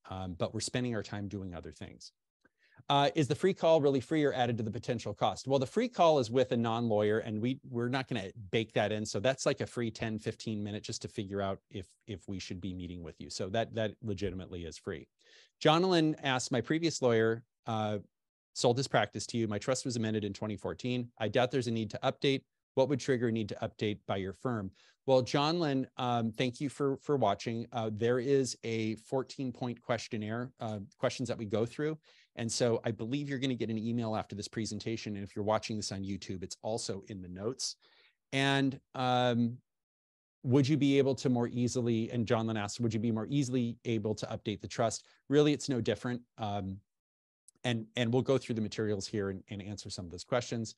but we're spending our time doing other things. Is the free call really free or added to the potential cost? Well, the free call is with a non-lawyer, and we're not going to bake that in. So that's like a free 10, 15 minute just to figure out if we should be meeting with you. So that legitimately is free. Jonathan asked, my previous lawyer sold his practice to you. My trust was amended in 2014. I doubt there's a need to update. What would trigger a need to update by your firm? Well, John Lynn, thank you for watching. There is a 14-point questionnaire, questions that we go through. And so I believe you're going to get an email after this presentation. And if you're watching this on YouTube, it's also in the notes. And would you be able to more easily, and John Lynn asked, would you be more easily able to update the trust? Really, it's no different. And we'll go through the materials here and answer some of those questions.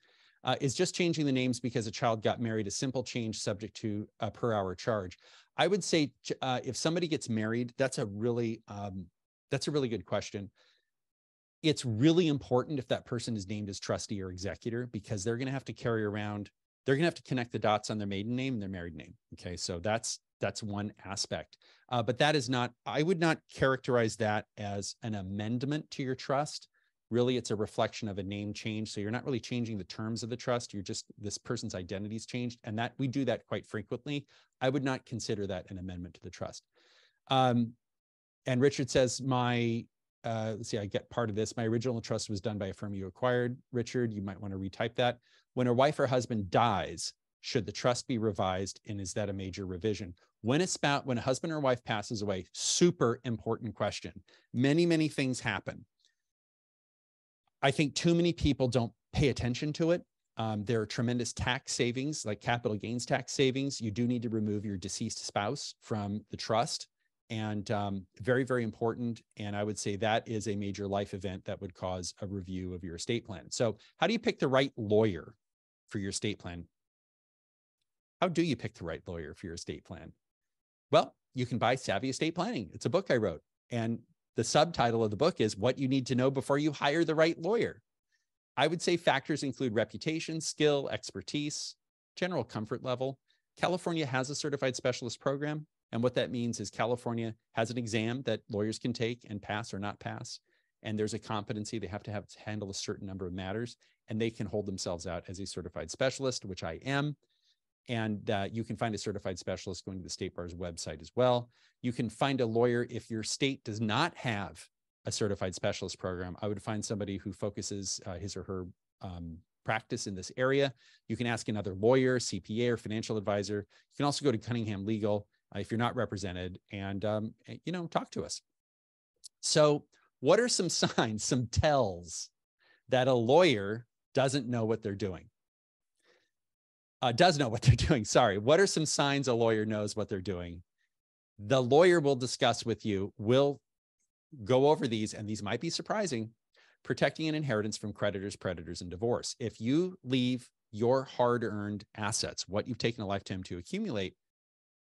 Is just changing the names because a child got married a simple change subject to a per hour charge? I would say if somebody gets married, that's a really good question. It's really important if that person is named as trustee or executor, because they're going to have to carry around, they're going to have to connect the dots on their maiden name and their married name. Okay, so that's one aspect. But that is not, I would not characterize that as an amendment to your trust. Really, it's a reflection of a name change. So you're not really changing the terms of the trust. You're just, this person's identity's changed. And that we do that quite frequently. I would not consider that an amendment to the trust. And Richard says, let's see, I get part of this. My original trust was done by a firm you acquired. Richard, you might want to retype that. When a wife or husband dies, should the trust be revised? And is that a major revision? When a husband or wife passes away, super important question. Many, many things happen. I think too many people don't pay attention to it. There are tremendous tax savings, like capital gains tax savings. You do need to remove your deceased spouse from the trust. And very, very important. And I would say that is a major life event that would cause a review of your estate plan. So how do you pick the right lawyer for your estate plan? How do you pick the right lawyer for your estate plan? Well, you can buy Savvy Estate Planning. It's a book I wrote. And the subtitle of the book is What You Need to Know Before You Hire the Right Lawyer. I would say factors include reputation, skill, expertise, general comfort level. California has a certified specialist program. And what that means is California has an exam that lawyers can take and pass or not pass. And there's a competency they have to handle a certain number of matters, and they can hold themselves out as a certified specialist, which I am. And you can find a certified specialist going to the State Bar's website as well. You can find a lawyer if your state does not have a certified specialist program. I would find somebody who focuses his or her practice in this area. You can ask another lawyer, CPA, or financial advisor. You can also go to CunninghamLegal if you're not represented, and talk to us. So what are some signs, some tells that a lawyer doesn't know what they're doing? Does know what they're doing. Sorry. What are some signs a lawyer knows what they're doing? The lawyer will discuss with you, will go over these, and these might be surprising. Protecting an inheritance from creditors, predators, and divorce. If you leave your hard-earned assets, what you've taken a lifetime to accumulate,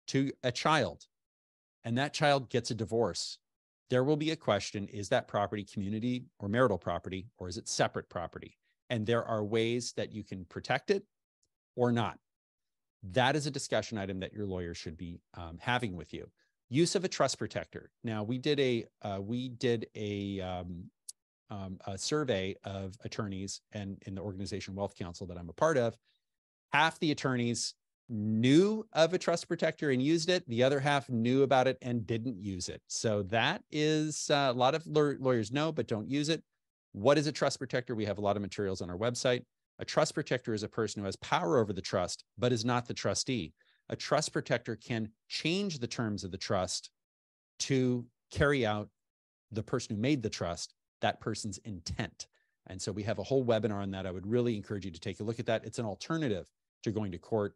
to a child, and that child gets a divorce, there will be a question, is that property community or marital property, or is it separate property? And there are ways that you can protect it or not. That is a discussion item that your lawyer should be having with you. Use of a trust protector. Now, we did a survey of attorneys and in the organization Wealth Council that I'm a part of. Half the attorneys knew of a trust protector and used it. The other half knew about it and didn't use it. So that is a lot of lawyers know, but don't use it. What is a trust protector? We have a lot of materials on our website. A trust protector is a person who has power over the trust, but is not the trustee. A trust protector can change the terms of the trust to carry out the person who made the trust, that person's intent. And so we have a whole webinar on that. I would really encourage you to take a look at that. It's an alternative to going to court.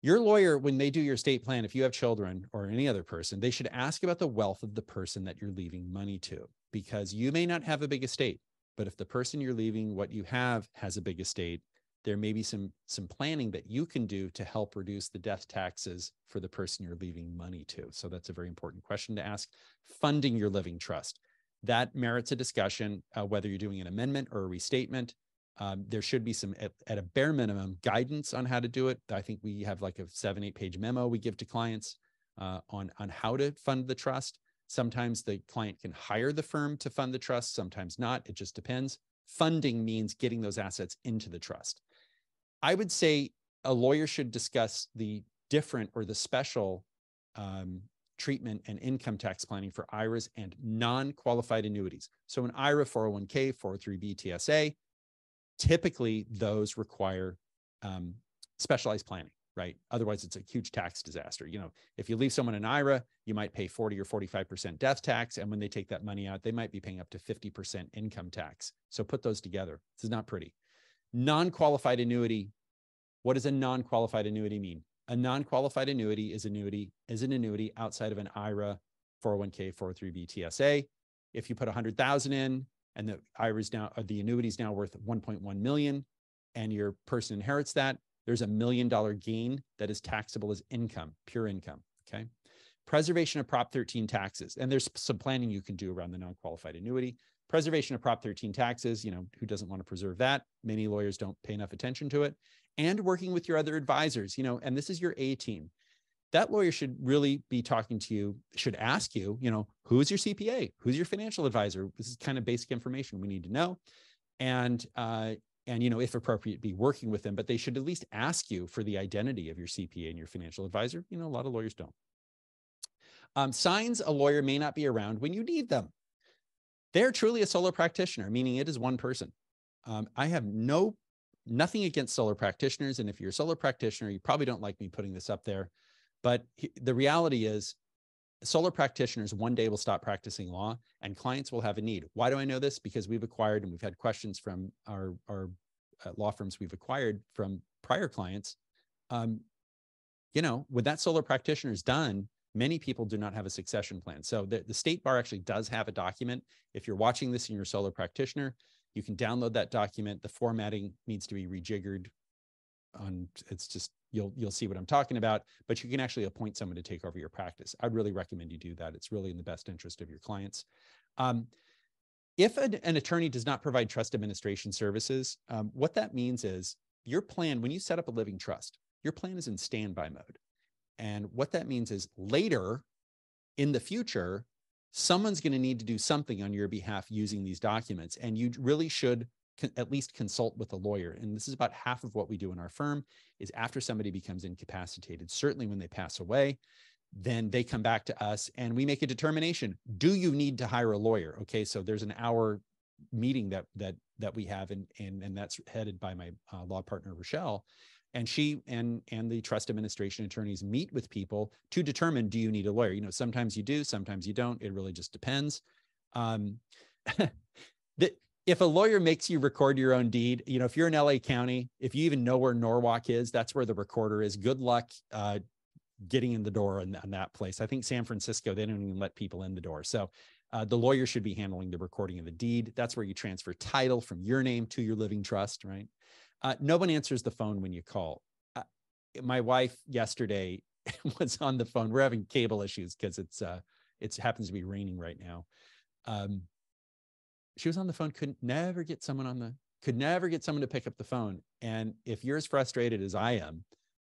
Your lawyer, when they do your estate plan, if you have children or any other person, they should ask about the wealth of the person that you're leaving money to, because you may not have a big estate, but if the person you're leaving what you have has a big estate, there may be some planning that you can do to help reduce the death taxes for the person you're leaving money to. So that's a very important question to ask. Funding your living trust. That merits a discussion, whether you're doing an amendment or a restatement. There should be some, at a bare minimum, guidance on how to do it. I think we have like a 7-8 page memo we give to clients on how to fund the trust. Sometimes the client can hire the firm to fund the trust, sometimes not. It just depends. Funding means getting those assets into the trust. I would say a lawyer should discuss the different or the special treatment and income tax planning for IRAs and non-qualified annuities. So an IRA, 401k, 403b, TSA, typically those require specialized planning, right? Otherwise, it's a huge tax disaster. You know, if you leave someone an IRA, you might pay 40 or 45% death tax. And when they take that money out, they might be paying up to 50% income tax. So put those together. This is not pretty. Non-qualified annuity. What does a non-qualified annuity mean? A non-qualified annuity is an annuity outside of an IRA, 401k, 403b, TSA. If you put 100,000 in and the IRA's now, or the annuity is now worth 1.1 million, and your person inherits that, there's $1 million gain that is taxable as income, pure income. Okay. Preservation of Prop 13 taxes. And there's some planning you can do around the non-qualified annuity. Preservation of Prop 13 taxes, you know, who doesn't want to preserve that? Many lawyers don't pay enough attention to it. And working with your other advisors, you know, and this is your A team. That lawyer should really be talking to you, should ask you, you know, who's your CPA? Who's your financial advisor? This is kind of basic information we need to know. And you know, if appropriate, be working with them, but they should at least ask you for the identity of your CPA and your financial advisor. You know, a lot of lawyers don't. Signs a lawyer may not be around when you need them. They're truly a solo practitioner, meaning it is one person. I have nothing against solo practitioners. And if you're a solo practitioner, you probably don't like me putting this up there. But the reality is solo practitioners one day will stop practicing law and clients will have a need. Why do I know this? Because we've acquired, and we've had questions from our law firms we've acquired from prior clients. You know, when that solo practitioner is done, many people do not have a succession plan. So the state bar actually does have a document. If you're watching this and you're a solo practitioner, you can download that document. The formatting needs to be rejiggered. It's just, you'll see what I'm talking about, but you can actually appoint someone to take over your practice. I'd really recommend you do that. It's really in the best interest of your clients. If an attorney does not provide trust administration services, what that means is your plan, when you set up a living trust, your plan is in standby mode. And what that means is later in the future, someone's going to need to do something on your behalf using these documents. And you really should at least consult with a lawyer. And this is about half of what we do in our firm is after somebody becomes incapacitated, certainly when they pass away, then they come back to us and we make a determination. Do you need to hire a lawyer? Okay. So there's an hour meeting that we have and that's headed by my law partner, Rochelle. And she and the trust administration attorneys meet with people to determine, do you need a lawyer? You know, sometimes you do, sometimes you don't. It really just depends. if a lawyer makes you record your own deed, you know, if you're in LA County, if you even know where Norwalk is, that's where the recorder is. Good luck getting in the door in that place. I think San Francisco, they don't even let people in the door. So the lawyer should be handling the recording of the deed. That's where you transfer title from your name to your living trust, right? No one answers the phone when you call. My wife yesterday was on the phone. We're having cable issues because it happens to be raining right now. She was on the phone, could never get someone to pick up the phone. And if you're as frustrated as I am,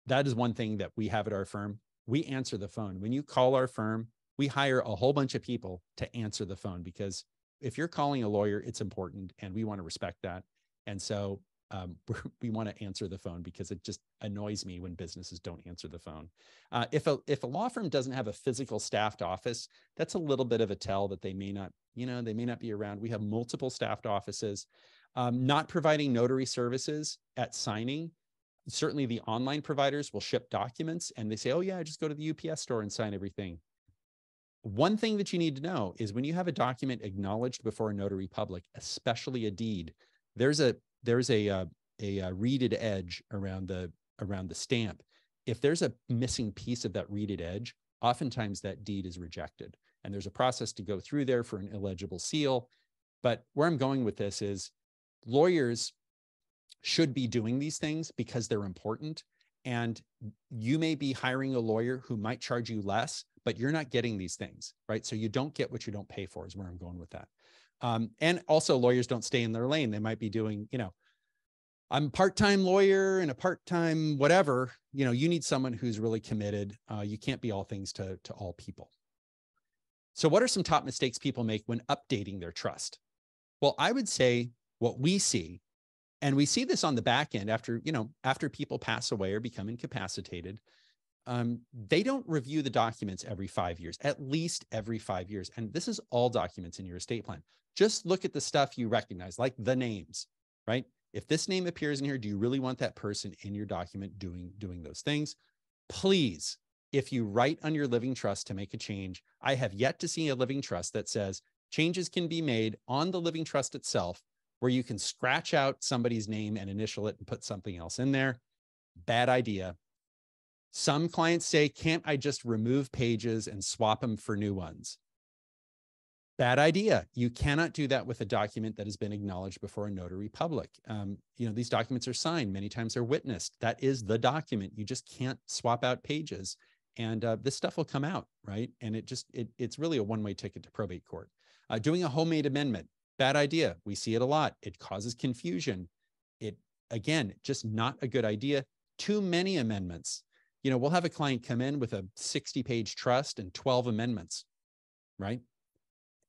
that is one thing that we have at our firm. We answer the phone. When you call our firm, we hire a whole bunch of people to answer the phone, because if you're calling a lawyer, it's important and we want to respect that. And so we want to answer the phone, because it just annoys me when businesses don't answer the phone. If a law firm doesn't have a physical staffed office, that's a little bit of a tell that they may not be around. We have multiple staffed offices. Not providing notary services at signing. Certainly the online providers will ship documents and they say, oh yeah, just go to the UPS store and sign everything. One thing that you need to know is when you have a document acknowledged before a notary public, especially a deed, there's a reeded edge around the stamp. If there's a missing piece of that reeded edge, oftentimes that deed is rejected. And there's a process to go through there for an illegible seal. But where I'm going with this is lawyers should be doing these things because they're important. And you may be hiring a lawyer who might charge you less, but you're not getting these things, right? So you don't get what you don't pay for is where I'm going with that. And also lawyers don't stay in their lane. They might be doing, I'm a part-time lawyer and a part-time whatever. You need someone who's really committed. You can't be all things to all people. So what are some top mistakes people make when updating their trust? Well, I would say what we see, and we see this on the back end after people pass away or become incapacitated, they don't review the documents every 5 years, at least every 5 years. And this is all documents in your estate plan. Just look at the stuff you recognize, like the names, right? If this name appears in here, do you really want that person in your document doing those things? Please, if you write on your living trust to make a change, I have yet to see a living trust that says changes can be made on the living trust itself, where you can scratch out somebody's name and initial it and put something else in there. Bad idea. Some clients say, can't I just remove pages and swap them for new ones? Bad idea. You cannot do that with a document that has been acknowledged before a notary public. These documents are signed. Many times they're witnessed. That is the document. You just can't swap out pages. And this stuff will come out, right? And it's really a one-way ticket to probate court. Doing a homemade amendment. Bad idea. We see it a lot. It causes confusion. Again, just not a good idea. Too many amendments. We'll have a client come in with a 60-page trust and 12 amendments, right?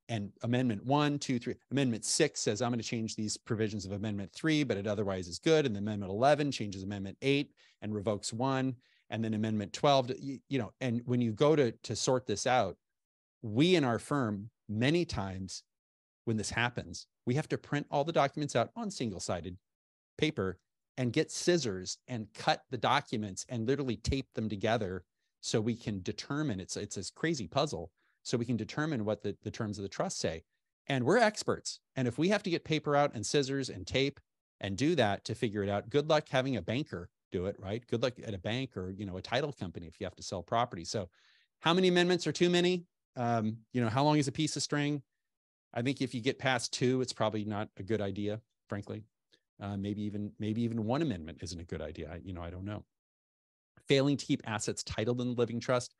And amendment 1, 2, 3, amendment 6 says, I'm going to change these provisions of amendment 3, but it otherwise is good. And then amendment 11 changes amendment 8 and revokes 1. And then amendment 12, and when you go to sort this out, we in our firm, many times when this happens, we have to print all the documents out on single-sided paper and get scissors and cut the documents and literally tape them together so we can determine, it's this crazy puzzle, so we can determine what the terms of the trust say. And we're experts. And if we have to get paper out and scissors and tape and do that to figure it out, good luck having a banker do it, right? Good luck at a bank or, a title company if you have to sell property. So how many amendments are too many? How long is a piece of string? I think if you get past 2, it's probably not a good idea, frankly. Maybe even one amendment isn't a good idea. I don't know. Failing to keep assets titled in the living trust.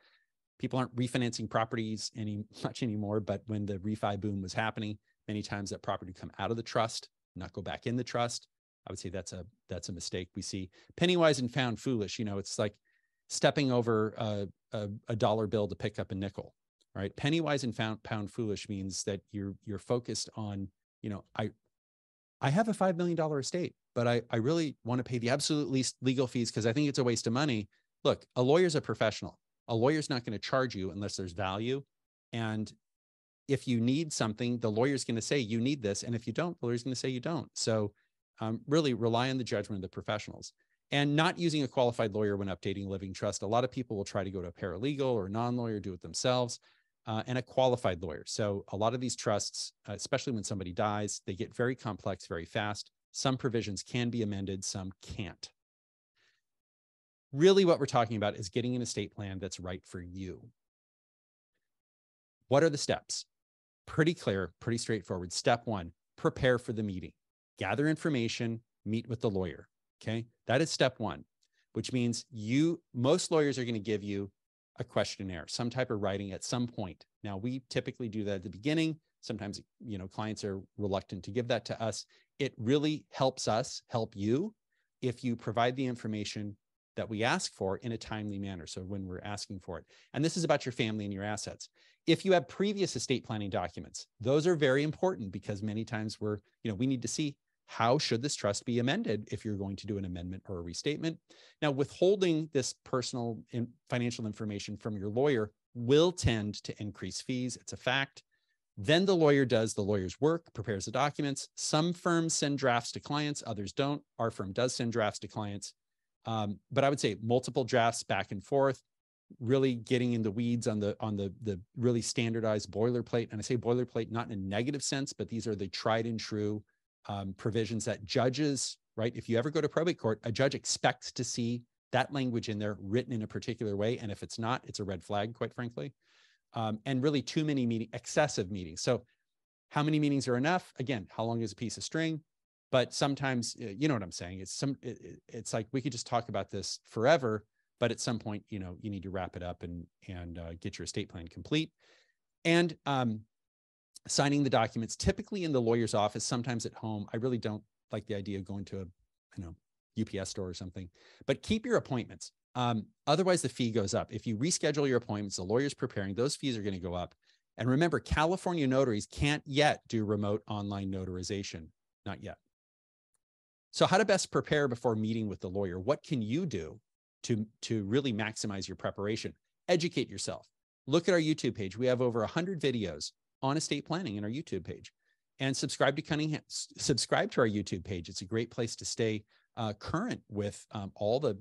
People aren't refinancing properties much anymore, but when the refi boom was happening, many times that property would come out of the trust, not go back in the trust. I would say that's a mistake we see. Penny wise and found foolish. It's like stepping over a dollar bill to pick up a nickel, right? Penny wise and pound foolish means that you're focused on, I have a $5 million estate, but I really want to pay the absolute least legal fees because I think it's a waste of money. Look, a lawyer's a professional. A lawyer's not going to charge you unless there's value. And if you need something, the lawyer's going to say you need this. And if you don't, the lawyer's going to say you don't. So really rely on the judgment of the professionals. And not using a qualified lawyer when updating living trust. A lot of people will try to go to a paralegal or a non-lawyer, do it themselves. and a qualified lawyer. So a lot of these trusts, especially when somebody dies, they get very complex very fast. Some provisions can be amended, some can't. Really what we're talking about is getting an estate plan that's right for you. What are the steps? Pretty clear, pretty straightforward. Step one, prepare for the meeting. Gather information, meet with the lawyer, okay? That is step one, which means most lawyers are gonna give you a questionnaire, some type of writing at some point. Now, we typically do that at the beginning. Sometimes, clients are reluctant to give that to us. It really helps us help you if you provide the information that we ask for in a timely manner. So when we're asking for it, and this is about your family and your assets. If you have previous estate planning documents, those are very important because many times we need to see how should this trust be amended if you're going to do an amendment or a restatement. Now, withholding this personal financial information from your lawyer will tend to increase fees. It's a fact. Then the lawyer does the lawyer's work, prepares the documents. Some firms send drafts to clients, others don't. Our firm does send drafts to clients. But I would say multiple drafts back and forth, really getting in the weeds on the really standardized boilerplate. And I say boilerplate not in a negative sense, but these are the tried and true provisions that judges, right? If you ever go to probate court, a judge expects to see that language in there written in a particular way. And if it's not, it's a red flag, quite frankly. And really too many excessive meetings. So how many meetings are enough? Again, how long is a piece of string? But sometimes, you know what I'm saying? It's like we could just talk about this forever, but at some point, you need to wrap it up and get your estate plan complete. And signing the documents, typically in the lawyer's office, sometimes at home. I really don't like the idea of going to a UPS store or something, but keep your appointments. Otherwise, the fee goes up. If you reschedule your appointments, the lawyer's preparing, those fees are going to go up. And remember, California notaries can't yet do remote online notarization, not yet. So how to best prepare before meeting with the lawyer? What can you do to really maximize your preparation? Educate yourself. Look at our YouTube page. We have over 100 videos on estate planning in our YouTube page. And subscribe to Cunningham. Subscribe to our YouTube page. It's a great place to stay current with all the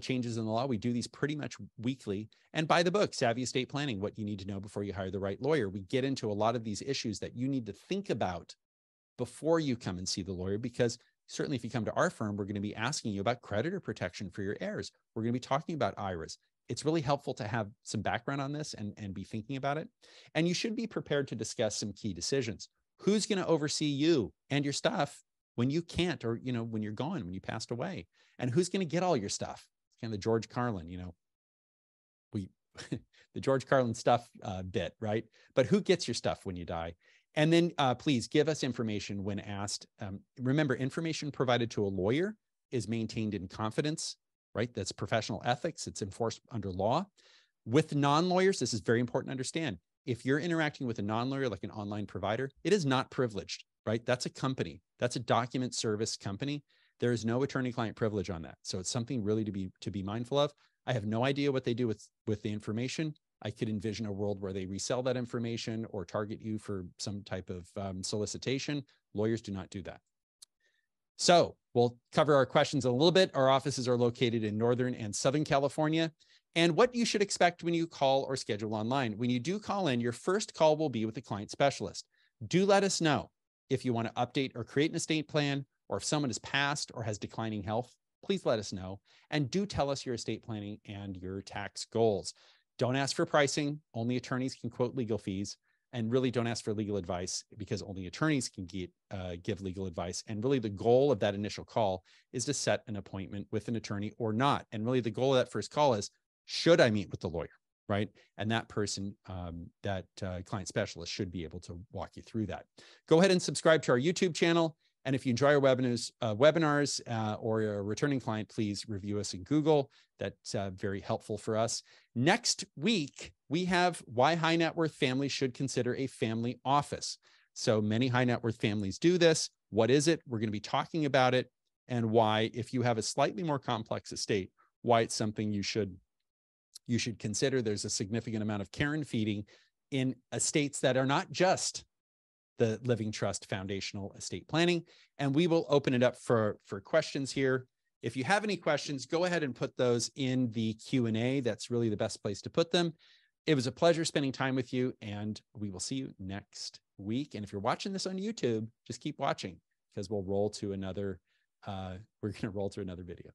changes in the law. We do these pretty much weekly. And buy the book, Savvy Estate Planning, What You Need to Know Before You Hire the Right Lawyer. We get into a lot of these issues that you need to think about before you come and see the lawyer, because certainly if you come to our firm, we're going to be asking you about creditor protection for your heirs. We're going to be talking about IRAs. It's really helpful to have some background on this and be thinking about it. And you should be prepared to discuss some key decisions. Who's going to oversee you and your stuff when you can't, or, when you're gone, when you passed away? And who's going to get all your stuff? It's kind of the George Carlin, the George Carlin stuff bit, right? But who gets your stuff when you die? And then please give us information when asked. Remember, information provided to a lawyer is maintained in confidence, right? That's professional ethics. It's enforced under law. With non-lawyers, this is very important to understand. If you're interacting with a non-lawyer, like an online provider, it is not privileged, right? That's a company. That's a document service company. There is no attorney-client privilege on that. So it's something really to be mindful of. I have no idea what they do with the information. I could envision a world where they resell that information or target you for some type of solicitation. Lawyers do not do that. So we'll cover our questions a little bit. Our offices are located in Northern and Southern California. And what you should expect when you call or schedule online. When you do call in, your first call will be with a client specialist. Do let us know if you want to update or create an estate plan, or if someone has passed or has declining health. Please let us know. And do tell us your estate planning and your tax goals. Don't ask for pricing. Only attorneys can quote legal fees. And really don't ask for legal advice, because only attorneys can give legal advice. And really the goal of that initial call is to set an appointment with an attorney or not. And really the goal of that first call is, should I meet with the lawyer, right? And that person, client specialist, should be able to walk you through that. Go ahead and subscribe to our YouTube channel. And if you enjoy our webinars or you're a returning client, please review us in Google. That's very helpful for us. Next week, we have why high net worth families should consider a family office. So many high net worth families do this. What is it? We're going to be talking about it, and why, if you have a slightly more complex estate, why it's something you should consider. There's a significant amount of care and feeding in estates that are not just the living trust foundational estate planning. And we will open it up for questions here. If you have any questions, go ahead and put those in the Q&A. That's really the best place to put them. It was a pleasure spending time with you, and we will see you next week. And if you're watching this on YouTube, just keep watching, because we'll roll to another, we're going to roll to another video.